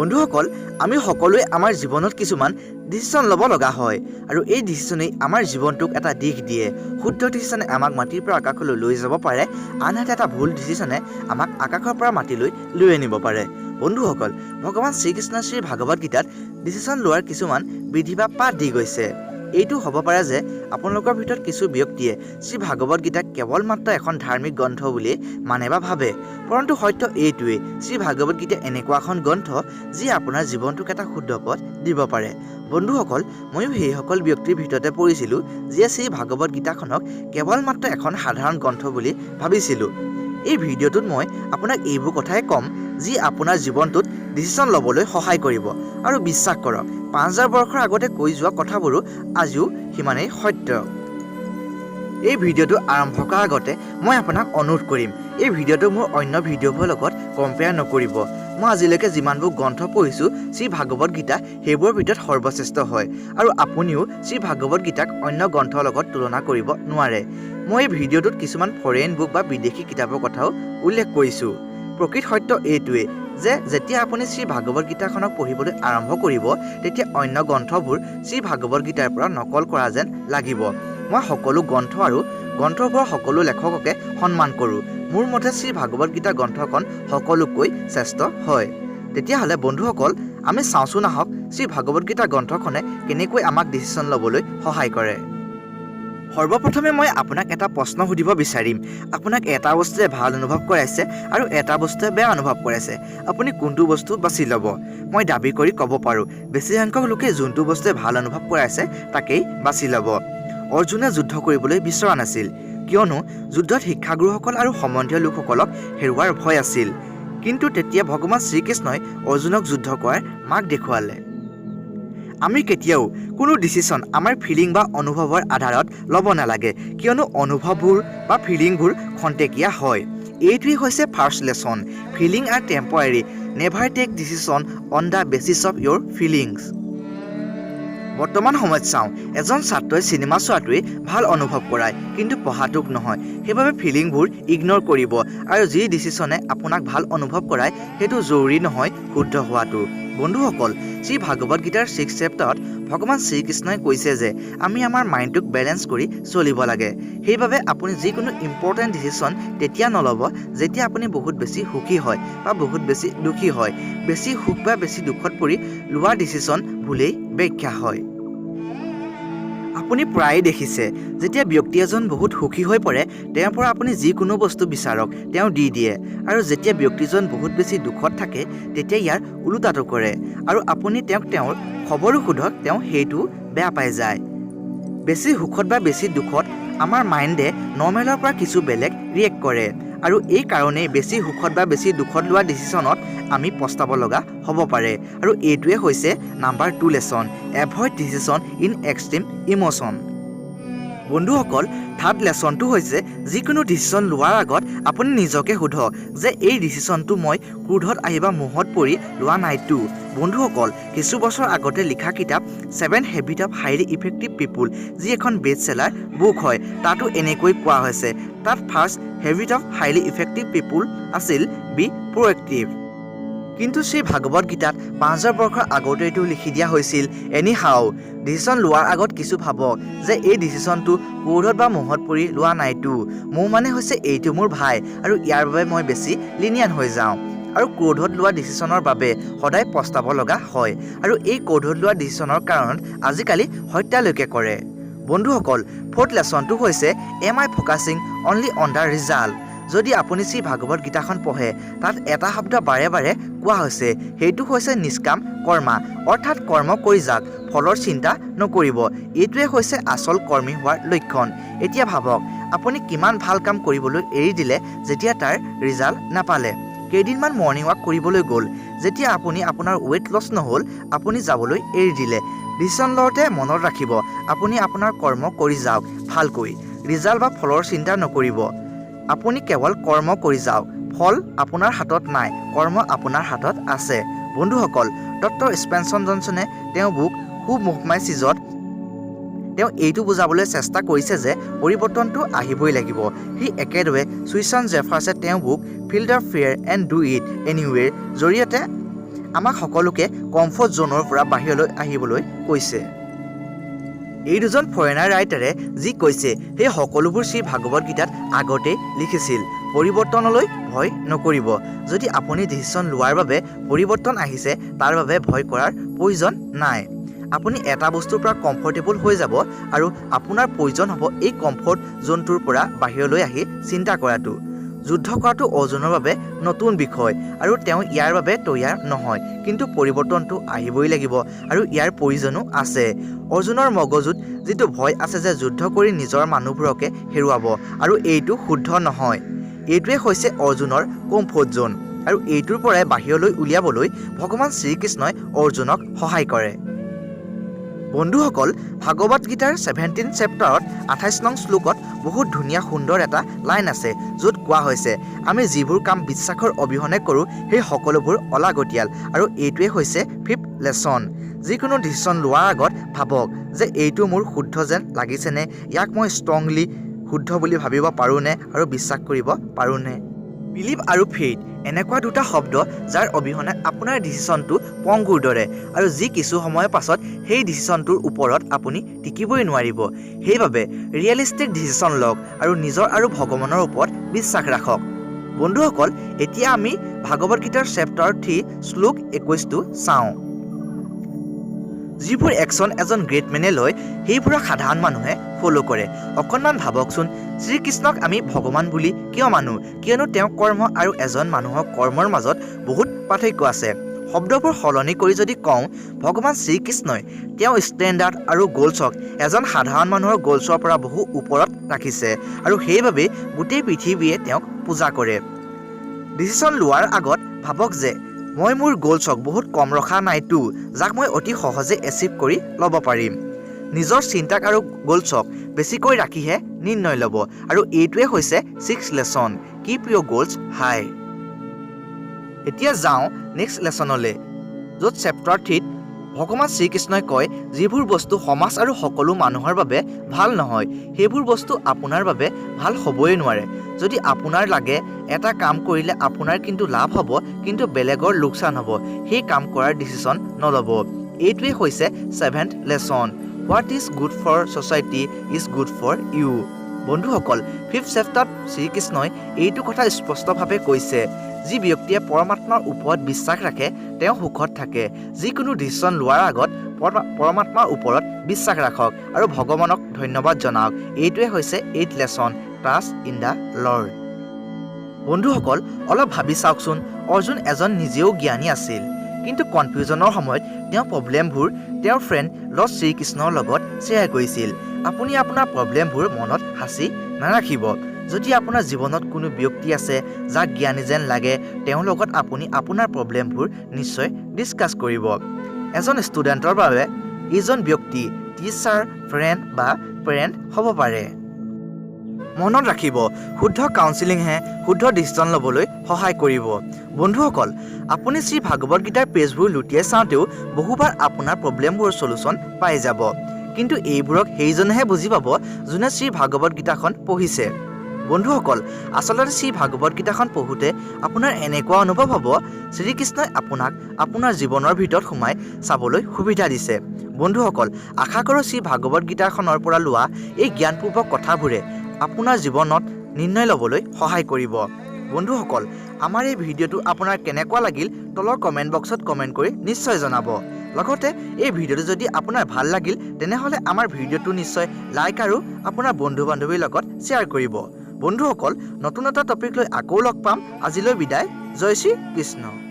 বন্ধুসকল, আমি সকলোৱে আমাৰ জীৱনত কিছুমান ডিচিশ্যন ল'ব লগা হয় আৰু এই ডিচিশ্যনেই আমাৰ জীৱনটোক এটা দিশ দিয়ে। শুদ্ধ ডিচিশ্যনে আমাক মাটিৰ পৰা আকাশলৈ লৈ যাব পাৰে, আনহাতে এটা ভুল ডিচিশ্যনে আমাক আকাশৰ পৰা মাটিলৈ লৈ আনিব পাৰে। বন্ধুসকল, ভগৱান শ্ৰীকৃষ্ণই শ্ৰী ভাগৱত গীতাত ডিচিশ্যন লোৱাৰ কিছুমান বিধি বা পাঠ দি গৈছে। এইটো হ'ব পাৰে যে আপোনালোকৰ ভিতৰত কিছু ব্যক্তিয়ে শ্ৰী ভাগৱত গীতাক কেৱল মাত্ৰ এখন ধাৰ্মিক গ্ৰন্থ বুলি মানে বা ভাবে, পৰন্তু সত্য এইটোৱেই, শ্ৰী ভাগৱত গীতা এনেকুৱা এখন গ্ৰন্থ যি আপোনাৰ জীৱনটোক এটা শুদ্ধ পথ দিব পাৰে। বন্ধুসকল, ময়ো সেইসকল ব্যক্তিৰ ভিতৰতে পৰিছিলোঁ যিয়ে শ্ৰী ভাগৱত গীতাখনক কেৱল মাত্ৰ এখন সাধাৰণ গ্ৰন্থ বুলি ভাবিছিলোঁ। এই ভিডিঅ'টোত মই আপোনাক এইবোৰ কথাই ক'ম যি আপোনাৰ জীৱনটোত ডিচিশ্যন ল'বলৈ সহায় কৰিব। আৰু বিশ্বাস কৰক, 5000 বৰ্ষৰ আগতে কৈ যোৱা কথাবোৰো আজিও সিমানেই সত্য। এই ভিডিঅ'টো আৰম্ভ কৰাৰ আগতে মই আপোনাক অনুৰোধ কৰিম, এই ভিডিঅ'টো মোৰ অন্য ভিডিঅ'বোৰৰ লগত কম্পেয়াৰ নকৰিব। মই আজিলৈকে যিমানবোৰ গ্ৰন্থ পঢ়িছোঁ শ্ৰী ভাগৱত গীতা সেইবোৰৰ ভিতৰত সৰ্বশ্ৰেষ্ঠ হয়, আৰু আপুনিও শ্ৰী ভাগৱত গীতাক অন্য গ্ৰন্থৰ লগত তুলনা কৰিব নোৱাৰে। মই এই ভিডিঅ'টোত কিছুমান ফৰেইন বুক বা বিদেশী কিতাপৰ কথাও উল্লেখ কৰিছোঁ। প্ৰকৃত সত্য এইটোৱেই যে যেতিয়া আপুনি শ্ৰী ভাগৱত গীতাখনক পঢ়িবলৈ আৰম্ভ কৰিব, তেতিয়া অন্য গ্ৰন্থবোৰ শ্ৰী ভাগৱত গীতাৰ পৰা নকল কৰা যেন লাগিব। মই সকলো গ্ৰন্থ আৰু গ্ৰন্থবোৰৰ সকলো লেখককে সন্মান কৰোঁ। মোৰ মতে শ্ৰী ভাগৱত গীতা গ্ৰন্থখন সকলোতকৈ শ্ৰেষ্ঠ হয়। তেতিয়াহ'লে বন্ধুসকল, আমি চাওঁচোন আহক শ্ৰী ভাগৱত গীতা গ্ৰন্থখনে কেনেকৈ আমাক ডিচিশ্যন ল'বলৈ সহায় কৰে। সৰ্বপ্ৰথমে মই আপোনাক এটা প্ৰশ্ন সুধিব বিচাৰিম। আপোনাক এটা বস্তুৱে ভাল অনুভৱ কৰাইছে আৰু এটা বস্তুৱে বেয়া অনুভৱ কৰাইছে। আপুনি কোনটো বস্তু বাছি ল'ব? মই দাবী কৰি ক'ব পাৰোঁ, বেছিসংখ্যক লোকে যোনটো বস্তুৱে ভাল অনুভৱ কৰাইছে তাকেই বাছি ল'ব। অৰ্জুনে যুদ্ধ কৰিবলৈ বিচৰা নাছিল, কিয়নো যুদ্ধত শিক্ষাগুৰুসকল আৰু সম্বন্ধীয় লোকসকলক হেৰুৱাৰ ভয় আছিল। কিন্তু তেতিয়া ভগৱান শ্ৰীকৃষ্ণই অৰ্জুনক যুদ্ধ কৰাৰ মাৰ্গ দেখুৱালে। আমি কেতিয়াও কোনো ডিচিশ্যন আমাৰ ফিলিং বা অনুভৱৰ আধাৰত ল'ব নালাগে, কিয়নো অনুভৱবোৰ বা ফিলিংবোৰ খন্তেকীয়া হয়। এইটোৱেই হৈছে first lesson. Feeling are temporary, never take decision on the basis of your feelings. বৰ্তমান সময়ত চাওঁ, এজন ছাত্ৰই চিনেমা চোৱাটোৱেই ভাল অনুভৱ কৰায়, কিন্তু পঢ়াটোক নহয়। সেইবাবে ফিলিংবোৰ ইগন'ৰ কৰিব, আৰু যি ডিচিশ্যনে আপোনাক ভাল অনুভৱ কৰায় সেইটো জৰুৰী নহয় শুদ্ধ হোৱাটো। বন্ধুসকল, শ্ৰী ভাগৱত গীতাৰ 6th চেপ্টাৰত ভগৱান শ্ৰীকৃষ্ণই কৈছে যে আমি আমাৰ মাইণ্ডটোক বেলেঞ্চ কৰি চলিব লাগে। সেইবাবে আপুনি যিকোনো ইম্পৰ্টেণ্ট ডিচিশ্যন তেতিয়া নল'ব যেতিয়া আপুনি বহুত বেছি সুখী হয় বা বহুত বেছি দুখী হয়। বেছি সুখ বা বেছি দুখত পৰি লোৱা ডিচিশ্যন ভুলেই ব্যাখ্যা হয়। আপুনি প্ৰায়ে দেখিছে, যেতিয়া ব্যক্তি এজন বহুত সুখী হৈ পৰে, তেওঁৰ পৰা আপুনি যিকোনো বস্তু বিচাৰক তেওঁ দি দিয়ে, আৰু যেতিয়া ব্যক্তিজন বহুত বেছি দুখত থাকে তেতিয়া ইয়াৰ ওলোটাটো কৰে, আৰু আপুনি তেওঁক তেওঁৰ খবৰো সোধক, তেওঁ সেইটো বেয়া পাই যায়। বেছি সুখত বা বেছি দুখত আমাৰ মাইণ্ডে নৰ্মেলৰ পৰা কিছু বেলেগ ৰিয়েক্ট কৰে, আৰু এই কাৰণেই বেছি সুখত বা বেছি দুখত লোৱা ডিচিশ্যনত আমি পস্তাব লগা হ'ব পাৰে। আৰু এইটোৱে হৈছে number 2 lesson, avoid decision in extreme emotion. বন্ধুসকল, থাৰ্ড লেচনটো হৈছে যিকোনো ডিচিশ্যন লোৱাৰ আগত আপুনি নিজকে সোধক যে এই ডিচিশ্যনটো মই ক্ৰোধত আহি বা মোহত পৰি লোৱা নাইতো। বন্ধুসকল, কিছু বছৰ আগতে লিখা কিতাপ 7 হেবিট অফ হাইলি ইফেক্টিভ পিপুল, যি এখন বেষ্ট চেলাৰ বুক হয়, তাতো এনেকৈ কোৱা হৈছে। তাত first habit of highly effective people আছিল বি প্ৰ'এক্টিভ। কিন্তু শ্ৰী ভাগৱত গীতাত 5000 বৰ্ষৰ আগতে এইটো লিখি দিয়া হৈছিল, এনি হাও ডিচিশ্যন লোৱাৰ আগত কিছু ভাবক যে এই ডিচিশ্যনটো ক্ৰোধত বা মোহত পৰি লোৱা নাইতো। মোৰ মানে হৈছে এইটো মোৰ ভাই, আৰু ইয়াৰ বাবে মই বেছি লিনিয়ান হৈ যাওঁ, আৰু ক্ৰোধত লোৱা ডিচিশ্যনৰ বাবে সদায় পস্তাব লগা হয়, আৰু এই ক্ৰোধত লোৱা ডিচিশ্যনৰ কাৰণত আজিকালি হত্যালৈকে কৰে। বন্ধুসকল, ফ'ৰ্থ লেচনটো হৈছে am I focusing only on the result. যদি আপুনি শ্ৰী ভাগৱত গীতাখন পঢ়ে, তাত এটা শব্দ বাৰে বাৰে কোৱা হৈছে, সেইটো হৈছে নিষ্কাম কৰ্মা, অৰ্থাৎ কৰ্ম কৰি যাওক, ফলৰ চিন্তা নকৰিব। এইটোৱে হৈছে আচল কৰ্মী হোৱাৰ লক্ষণ। এতিয়া ভাবক, আপুনি কিমান ভাল কাম কৰিবলৈ এৰি দিলে যেতিয়া তাৰ ৰিজাল্ট নাপালে। কেইদিনমান মৰ্ণিং ৱাক কৰিবলৈ গ'ল, যেতিয়া আপুনি আপোনাৰ ৱেইট লছ নহ'ল আপুনি যাবলৈ এৰি দিলে। ডিচিশ্যন লওঁতে মনত ৰাখিব, আপুনি আপোনাৰ কৰ্ম কৰি যাওক ভালকৈ, ৰিজাল্ট বা ফলৰ চিন্তা নকৰিব। আপুনি কেৱল কৰ্ম কৰি যাওক, ফল আপোনাৰ হাতত নাই, কৰ্ম আপোনাৰ হাতত আছে। বন্ধুসকল, ডক্টৰ স্পেনচন জনছনে তেওঁ বুক হু মুভ মাই চিজত তেওঁ এইটো বুজাবলৈ চেষ্টা কৰিছে যে পৰিৱৰ্তনটো আহিবই লাগিব। সি একেদৰে চুইচান জেফাৰ্ছে তেওঁ book feel the fear and do it anyway জৰিয়তে আমাক সকলোকে কমফৰ্ট জোনৰ পৰা বাহিৰলৈ আহিবলৈ কৈছে। এই দুজন ফৰেনাৰ ৰাইটাৰে যি কৈছে সেই সকলোবোৰ শ্ৰী ভাগৱত গীতাত আগতে লিখিছিল। পৰিৱৰ্তনলৈ ভয় নকৰিব। যদি আপুনি ডিচিশ্যন লোৱাৰ বাবে পৰিৱৰ্তন আহিছে তাৰ বাবে ভয় কৰাৰ প্ৰয়োজন নাই। আপুনি এটা বস্তুৰ পৰা কমফৰ্টেবল হৈ যাব আৰু আপোনাৰ প্ৰয়োজন হ'ব এই কমফৰ্ট জোনটোৰ পৰা বাহিৰলৈ আহি চিন্তা কৰাটো। যুদ্ধ কৰাটো অৰ্জুনৰ বাবে নতুন বিষয় আৰু তেওঁ ইয়াৰ বাবে তৈয়াৰ নহয়, কিন্তু পৰিৱৰ্তনটো আহিবই লাগিব আৰু ইয়াৰ প্ৰয়োজনো আছে। অৰ্জুনৰ মগজুত যিটো ভয় আছে যে যুদ্ধ কৰি নিজৰ মানুহবোৰকে হেৰুৱাব আৰু এইটো শুদ্ধ নহয়। এইটোৱে হৈছে অৰ্জুনৰ কমফৰ্ট জোন আৰু এইটোৰ পৰাই বাহিৰলৈ উলিয়াবলৈ ভগৱান শ্ৰীকৃষ্ণই অৰ্জুনক সহায় কৰে। বন্ধুসকল, ভাগৱত গীতাৰ 17 চেপ্টাৰত 28 নং শ্লোকত বহুত ধুনীয়া সুন্দৰ এটা লাইন আছে য'ত কোৱা হৈছে আমি যিবোৰ কাম বিশ্বাসৰ অবিহনে কৰোঁ সেই সকলোবোৰ অলাগতিয়াল আৰু এইটোৱে হৈছে 5th লেচন। যিকোনো ডিচিশ্যন লোৱাৰ আগত ভাবক যে এইটো মোৰ শুদ্ধ যেন লাগিছেনে, ইয়াক মই ষ্ট্ৰংলি শুদ্ধ বুলি ভাবিব পাৰোঁনে আৰু বিশ্বাস কৰিব পাৰোঁনে। বিলিভ আৰু ফেইথ এনেকুৱা দুটা শব্দ যাৰ অবিহনে আপোনাৰ ডিচিশ্যনটো পংগুৰ দৰে আৰু যি কিছু সময়ৰ পাছত সেই ডিচিশ্যনটোৰ ওপৰত আপুনি টিকিবই নোৱাৰিব। সেইবাবে ৰিয়েলিষ্টিক ডিচিশ্যন লওক আৰু নিজৰ আৰু ভগৱানৰ ওপৰত বিশ্বাস ৰাখক। বন্ধুসকল, এতিয়া আমি ভাগৱত গীতাৰ চেপ্টাৰ 3 শ্লোক 21টো চাওঁ। যিবোৰ একশ্যন এজন গ্ৰেট মেনে লয় সেইবোৰক সাধাৰণ মানুহে ফ'ল' কৰে। অকণমান ভাবকচোন, শ্ৰীকৃষ্ণক আমি ভগৱান বুলি কিয় মানো? কিয়নো তেওঁৰ কৰ্ম আৰু এজন মানুহৰ কৰ্মৰ মাজত বহুত পাৰ্থক্য আছে। শব্দবোৰ সলনি কৰি যদি কওঁ, ভগৱান শ্ৰীকৃষ্ণই তেওঁ ষ্টেণ্ডাৰ্ড আৰু গ'লছক এজন সাধাৰণ মানুহৰ গ'লছৰ পৰা বহু ওপৰত ৰাখিছে আৰু সেইবাবে গোটেই পৃথিৱীয়ে তেওঁক পূজা কৰে। ডিচিশ্যন লোৱাৰ আগত ভাবক যে মই মোৰ গ'লছক বহুত কম ৰখা নাইতো, যাক মই অতি সহজে এচিভ কৰি ল'ব পাৰিম। নিজৰ চিন্তাক আৰু গ'লছক বেছিকৈ ৰাখিহে নিৰ্ণয় ল'ব আৰু এইটোৱে হৈছে 6th লেচন, কিপ ইয়ৰ গ'লছ হাই। এতিয়া যাওঁ নেক্সট লেচনলৈ, য'ত চেপ্টাৰ 3ত ভগৱান শ্ৰীকৃষ্ণই কয় যিবোৰ বস্তু সমাজ আৰু সকলো মানুহৰ বাবে ভাল নহয় সেইবোৰ বস্তু আপোনাৰ বাবে ভাল হ'বই নোৱাৰে। যদি আপোনাৰ লাগে এটা কাম কৰিলে আপোনাৰ কিন্তু লাভ হ'ব কিন্তু বেলেগৰ লোকচান হ'ব, সেই কাম কৰাৰ ডিচিশ্যন নল'ব। এইটোৱে হৈছে 7th lesson, what is good for society is good for you. বন্ধুসকল, 5th চেপ্টাৰত শ্ৰীকৃষ্ণই এইটো কথা স্পষ্টভাৱে কৈছে, যি ব্যক্তিয়ে পৰমাত্মাৰ ওপৰত বিশ্বাস ৰাখে তেওঁ সুখত থাকে। যিকোনো ডিচিশ্যন লোৱাৰ আগত পৰমাত্মাৰ ওপৰত বিশ্বাস ৰাখক আৰু ভগৱানক ধন্যবাদ জনাওক। এইটোৱে হৈছে 8th lesson, trust in the lord. বন্ধুসকল, অলপ ভাবি চাওকচোন, অৰ্জুন এজন নিজেও জ্ঞানী আছিল, কিন্তু কনফিউজনৰ সময়ত তেওঁ প্ৰব্লেমবোৰ তেওঁৰ ফ্ৰেণ্ড লৰ্ড শ্ৰীকৃষ্ণৰ লগত শ্বেয়াৰ কৰিছিল। আপুনি আপোনাৰ প্ৰব্লেমবোৰ মনত সাঁচি নাৰাখিব। যদি আপোনাৰ জীৱনত কোনো ব্যক্তি আছে যাক জ্ঞানী যেন লাগে, তেওঁৰ লগত আপুনি আপোনাৰ প্ৰব্লেমবোৰ নিশ্চয় ডিছকাছ কৰিব। এজন ষ্টুডেণ্টৰ বাবে এইজন ব্যক্তি টিচাৰ, ফ্ৰেণ্ড বা পেৰেণ্ট হ'ব পাৰে। মনত ৰাখিব, শুদ্ধ কাউন্সিলিংহে শুদ্ধ ডিচিশ্যন ল'বলৈ সহায় কৰিব। বন্ধুসকল, আপুনি শ্ৰী ভাগৱত গীতাৰ পেজবোৰ লুটিয়াই চাওঁতেও বহুবাৰ আপোনাৰ প্ৰব্লেমবোৰৰ চলুচন পাই যাব, কিন্তু এইবোৰক সেইজনেহে বুজি পাব যোনে শ্ৰী ভাগৱত গীতাখন পঢ়িছে। বন্ধুসকল, আচলতে শ্ৰী ভাগৱত গীতাখন পঢ়োঁতে আপোনাৰ এনেকুৱা অনুভৱ হ'ব শ্ৰীকৃষ্ণই আপোনাক আপোনাৰ জীৱনৰ ভিতৰত সোমাই চাবলৈ সুবিধা দিছে। বন্ধুসকল, আশা কৰোঁ শ্ৰী ভাগৱত গীতাখনৰ পৰা লোৱা এই জ্ঞানপূৰ্বক কথাবোৰে আপোনাৰ জীৱনত নিৰ্ণয় ল'বলৈ সহায় কৰিব। বন্ধুসকল, আমাৰ এই ভিডিঅ'টো আপোনাৰ কেনেকুৱা লাগিল তলৰ কমেণ্ট বক্সত কমেণ্ট কৰি নিশ্চয় জনাব। লগতে এই ভিডিঅ'টো যদি আপোনাৰ ভাল লাগিল তেনেহ'লে আমাৰ ভিডিঅ'টো নিশ্চয় লাইক আৰু আপোনাৰ বন্ধু বান্ধৱীৰ লগত শ্বেয়াৰ কৰিব। বন্ধুসকল, নতুন এটা টপিক লৈ আকৌ লগ পাম। আজিলৈ বিদায়। জয় শ্ৰী কৃষ্ণ।